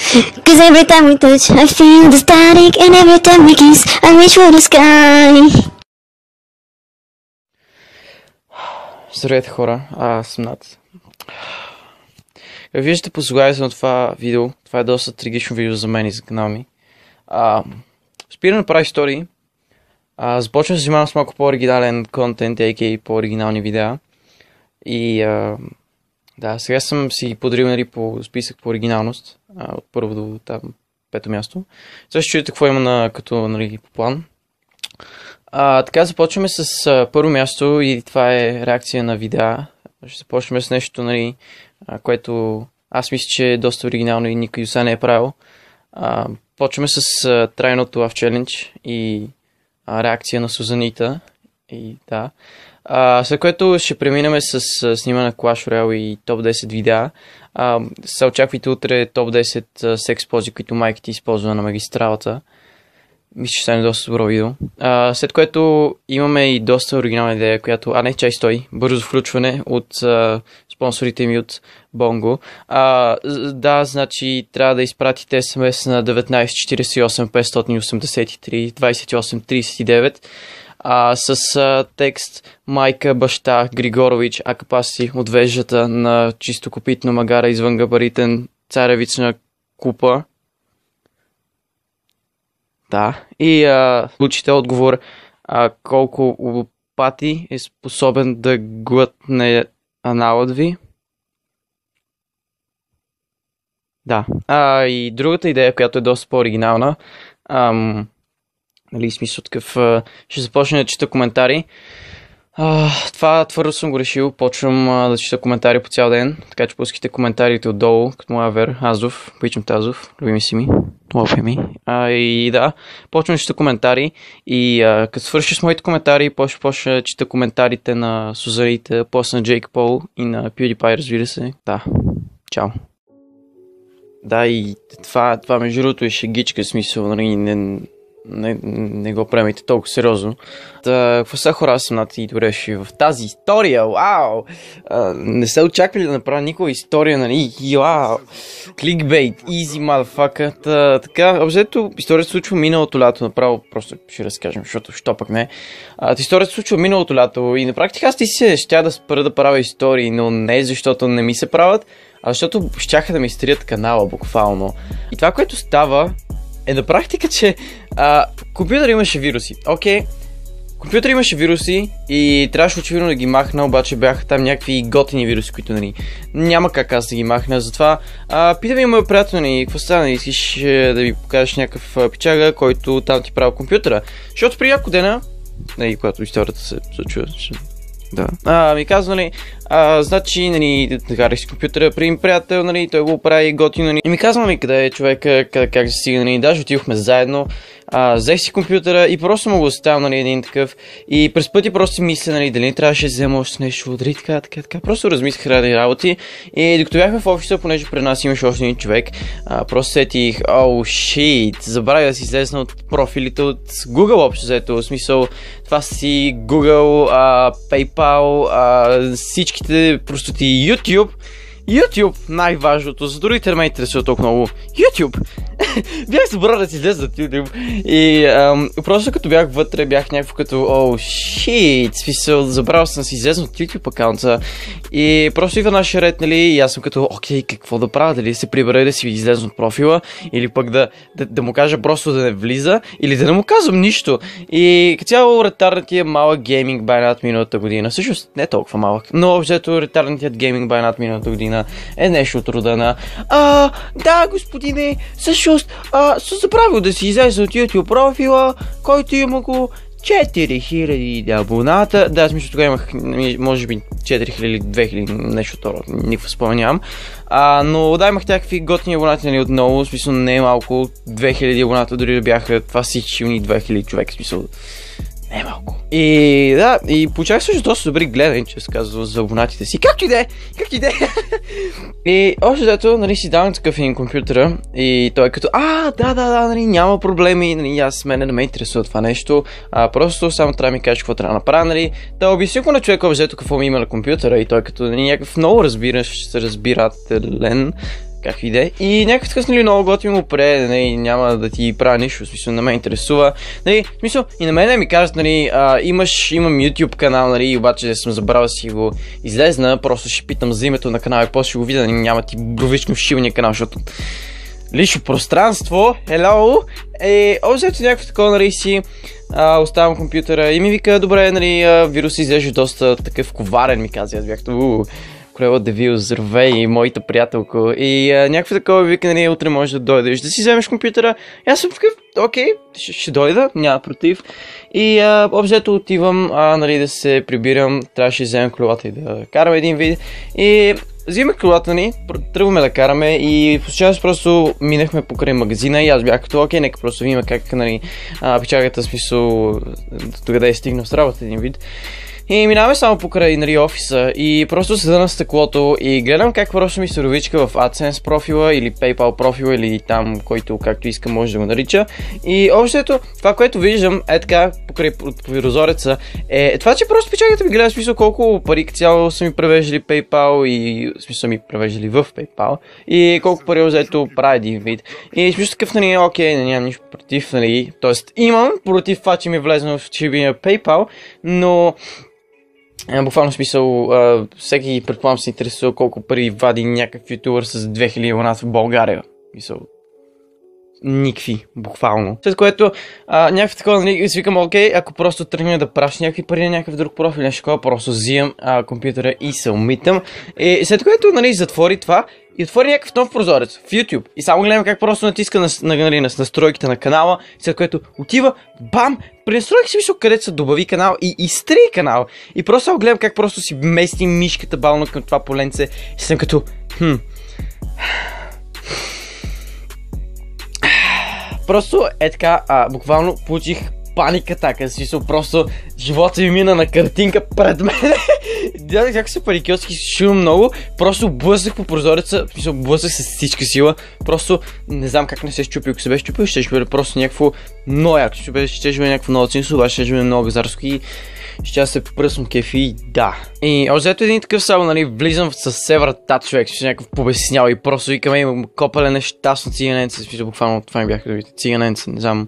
Cause every time we touch, I feel the static, and every time we kiss, I reach for the sky. Здравейте хора, аз съм Над. Как виждате по заглавието на това видео, това е доста трагично видео за мен и за канала ми. Спира да правя истории. Започвам да се занимавам с малко по-оригинален контент, а.к.а. по-оригинални видеа. И да, сега съм си подарил, нали, по списък по оригиналност. От първо до там пето място. Сега ще чуете какво има като, нали, по план. Така започваме с първо място и това е реакция на видеа. Ще започнем с нещо, нали, което аз мисля, че е доста оригинално и никой сега не е правил. Почваме с трайното Love Challenge и реакция на Сузанита. И да. След което ще преминем с снимане на Clash Royale и топ 10 видеа. Се очаквайте утре топ 10 секс пози, които майка ти използва на магистралата. Мисля, че стане доста добро видео. След което имаме и доста оригинална идея, която... не, чай стой. Бързо включване от спонсорите ми от Bongo. Да, значи трябва да изпратите смс на 19 48 583 28 39 с текст майка, баща, Григорович, Акапаси от вежата на чистокопитно магара извън габаритен царевична купа. Да. И получите отговор колко лопати е способен да глътне аналът ви. Да. И другата идея, която е доста по-оригинална, нали, смисъл такъв, ще започна да чета коментари. Това твърдо съм го решил, почвам да чета коментари по цял ден, така че пускайте коментарите отдолу, като моя вер, Азов, обичам Тазов, любими си ми, лопи ми. И да, почвам да чета коментари и като свършиш с моите коментари, почна да чета коментарите на Сузарите, после на Джейк Пол и на PewDiePie, разбира се. Да, чао. Да, и това между другото е шегичка, смисъл, нали, не го приемайте толкова сериозно. Какво са хора, аз съм Над и добре ще в тази история, вау! Не се очаквали да направя никога история, нали, вау! Clickbait, easy motherfucker. Така, обзето, историята се случва миналото лято, направо просто ще разкажем, защото що пък не. Историята се случва миналото лято и на практика аз се щя да спра да правя истории, но не защото не ми се правят, а защото щяха да ми изтрият канала буквално. И това, което става, е на практика, че компютър имаше вируси. Окей, компютър имаше вируси и трябваше очевидно да ги махна, обаче бяха там някакви готини вируси, които, нали, няма как аз да ги махна. Затова питаме моя приятел, нали, какво стана, искаш да ви покажеш някакъв пичага, който там ти прави компютъра. Защото при няколко дена, нали, когато историята се случва, да. Ми казва, нали, значи, нали, карах си компютъра при приятел, нали, той го прави готино, нали. И ми казва, нали, къде е човека, как се стига, нали, даже отивахме заедно, взех си компютъра и просто му го оставям, нали, един такъв. И през пъти просто си мисля, нали, дали не трябваше да взема още нещо, дали така. Просто размислих ради работи. И докато бяхме в офиса, понеже при нас имаше още един човек, просто сетих, shit, забравя да си излезна от профилите от Google общо взето, в смисъл, това си Google, PayPal, всичките простоти, YouTube, най-важното, за другите не ме интересува толкова много. YouTube! Бях забрал да си излезе от YouTube. И просто като бях вътре, бях някакво като shit, смисъл, забрал съм си излезе от YouTube акаунта. И просто идва нашия ред, нали, и аз съм като, окей, какво да правя, дали се прибера да си излезе от профила, или пък да му кажа просто да не влиза, или да не му казвам нищо. И като цяло ретарнатия малък гейминг бай над миналата година, всъщност не толкова малък, но общо ретарнатият гейминг бай над миналата година е нещо от рода на да, господине, всъщност съм забравил да си излезе от YouTube профила, който има го 4000 абоната. Да, аз мисля, тогава имах, може би 4000 или 2000, нещо второ, никакво споменявам. Но да, имах някакви готини абонати, нали, отново, в смисъл не е малко, 2000 абоната дори да бяха, това всички 2000 човек, в смисъл не е малко. И да, и получавах също доста добри гледани, че се казва, за абонатите си. Както и да е! И още дето, нали, си давам такъв един компютъра и той е като, да, нали, няма проблеми, нали, аз мене не ме интересува това нещо, просто само трябва да ми кажеш какво трябва да направя, нали, да обясня на човека взето какво ми има на компютъра и той като, нали, някакъв много разбирателен какви идеи. И някакъв такъв, нали, много готин го пре, нали, няма да ти правя нищо, в смисъл, не ме интересува. Нали, в смисъл, и на мен ми кажат, нали, имам YouTube канал, нали, обаче съм забрал да си го излезна, просто ще питам за името на канала и после ще го видя, нали, няма ти бровично вшивания канал, защото лично пространство, hello, обзето някакво такова, нали, си оставям компютъра и ми вика, добре, нали, вирус изглежда доста такъв коварен, ми каза, аз бях Корела Девил, здравей, и моята приятелка. И някакво такова вика, нали, утре можеш да дойдеш да си вземеш компютъра. И аз съм такъв, окей, ще дойда, няма против. И обзето отивам, нали, да се прибирам, трябваше да вземем колата и да караме един вид. И взимаме колата ни, тръгваме да караме и по част просто минахме покрай магазина и аз бях като, окей, нека просто видим как, нали, печагата, смисъл, докъде е стигнал с работа един вид. И минаваме само покрай, нали, офиса и просто седа на стъклото и гледам как просто ми се ровичка в AdSense профила или PayPal профила или там, който както иска може да го нарича. И общото, това, което виждам е така покрай прозореца е това, че просто печагата ми гледа, в смисъл колко пари цяло са ми превеждали PayPal и в смисъл ми превеждали в PayPal и колко пари взето прави един вид. И смисъл такъв, нали, окей, нямам нищо против, нали, т.е. имам против това, че ми е влезнал в чибия PayPal, но буквално смисъл, всеки предполагам се интересува колко пари вади някакъв ютубър с 2000 абоната в България. Мисъл, никакви, буквално. След което някакви такова, нали, свикам, окей, ако просто тръгна да праща някакви пари на някакъв друг профил, нещо такова, просто взимам компютъра и се умитам. И след което, нали, затвори това и отвори някакъв нов прозорец в YouTube. И само гледам как просто натиска на настройките на канала, след което отива, бам, пренастройки си мисля където се добави канал и изтрие канал. И просто гледам как просто си мести мишката бално към това поленце и съм като, Просто е така, буквално получих паника така, смисъл, просто живота ми мина на картинка пред мен. Гледах как се парикьоски шил много, просто блъснах по прозореца, смисъл, блъснах с всичка сила, просто не знам как не се щупил, ако се беше щупил, ще бъде просто някакво много яко, ще бъде някакво много цинсо, обаче ще бъде много газарско и ще се пръсвам кефи, да. И взето един такъв само, нали, влизам с севрата човек, ще някакъв побеснял и просто викаме имам копале нещастно циганенце, смисъл, буквално това ми бяха да видите, циганенце, не знам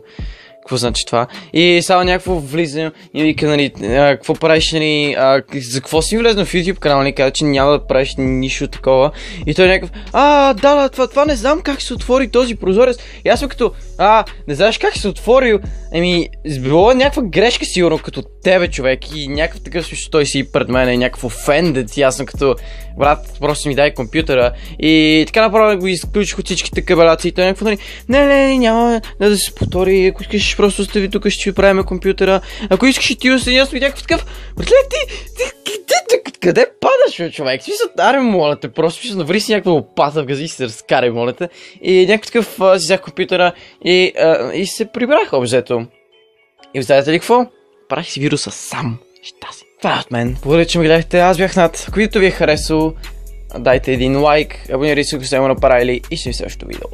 какво значи това. И само някакво влизам и вика, нали, какво правиш, нали, за какво си влезна в YouTube канал, ни каза, че няма да правиш нищо такова. И той някакъв, да, това не знам как се отвори този прозорец. И аз съм като, не знаеш как се отворил, било някаква грешка сигурно като тебе човек и някакъв такъв смисъл, той си пред мен е някакъв офендед и аз съм като, брат, просто ми дай компютъра. И така направо го изключих от всичките кабелаци и той някакво, нали, не, няма да се повтори, ако искаш просто остави тук, ще ви правим компютъра, ако искаш и ти остави, аз някакъв такъв, братле, ти къде падаш, човек? Смисъл, моля те, просто смисъл, наври си някаква лопата в гази и се разкарай, моля те. И някакъв такъв си взех компютъра и се прибрах обзето. И знаете ли какво? Правих си вируса сам. Ща си. Това е от мен. Благодаря, че ме гледахте. Аз бях Над. Ако видеото ви е харесало, дайте един лайк, абонирайте се, ако сте го направили и ще ви следващото видео.